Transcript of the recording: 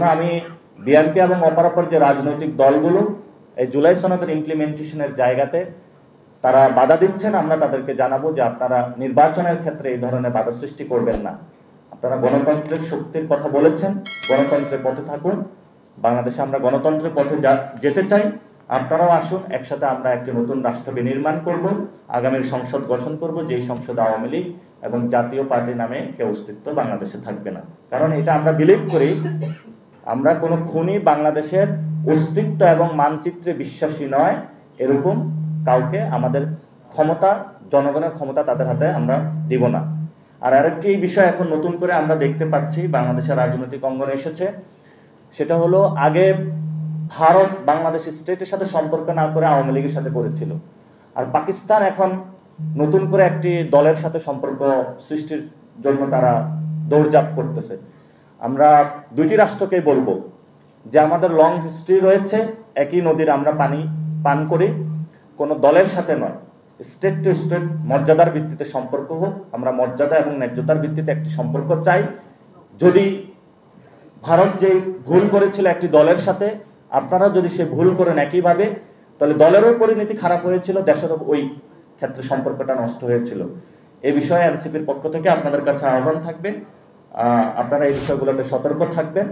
আমি বিএনপি এবং অপরাপর যে রাজনৈতিক দলগুলো এই জুলাই সনদের ইমপ্লিমেন্টেশনের জায়গাতে তারা বাধা দিচ্ছেন, আমরা তাদেরকে জানাবো যে আপনারা নির্বাচনের ক্ষেত্রে এই ধরনের বাধা সৃষ্টি করবেন না। আপনারা গণতন্ত্রের শক্তির কথা বলেছেন, গণতন্ত্রের পথে থাকুন। বাংলাদেশে আমরা গণতন্ত্রের পথে যেতে চাই। আপনারাও আসুন, একসাথে আমরা একটি নতুন রাষ্ট্র বিনির্মাণ করব, আগামীর সংসদ গঠন করব, যেই সংসদ আওয়ামী লীগ এবং জাতীয় পার্টি নামে কেউ অস্তিত্ব বাংলাদেশে থাকবে না। কারণ এটা আমরা বিলিভ করি, আমরা কোনো খুনি বাংলাদেশের অস্তিত্ব এবং মানচিত্রে বিশ্বাসী নয়, এরকম কাউকে আমাদের ক্ষমতা, জনগণের ক্ষমতা তাদের হাতে আমরা দিব না। আর আরেকটি বিষয় এখন নতুন করে আমরা দেখতে পাচ্ছি বাংলাদেশের রাজনৈতিক অঙ্গনে এসেছে, সেটা হলো আগে ভারত বাংলাদেশ স্টেটের সাথে সম্পর্ক না করে আওয়ামী লীগের সাথে করেছিল, আর পাকিস্তান এখন নতুন করে একটি দলের সাথে সম্পর্ক সৃষ্টির জন্য তারা দৌড়ঝাঁপ করতেছে। আমরা দুইটি রাষ্ট্রকেই বলবো যে আমাদের লং হিস্ট্রি রয়েছে, একই নদীর আমরা পানি পান করি, কোনো দলের সাথে নয়, স্টেট টু স্টেট মর্যাদার ভিত্তিতে সম্পর্ক হোক। আমরা মর্যাদা এবং ন্যায্যতার ভিত্তিতে একটি সম্পর্ক চাই। যদি ভারত যে ভুল করেছিল একটি দলের সাথে, আপনারা যদি সে ভুল করেন একইভাবে, তাহলে দলেরও পরিণতি খারাপ হয়েছিল, দেশেরও ওই ক্ষেত্রে সম্পর্কটা নষ্ট হয়েছিল। এই বিষয়ে এনসিপির পক্ষ থেকে আপনাদের কাছে আহ্বান থাকবে, আপনারা এই বিষয়গুলোতে সতর্ক থাকবেন।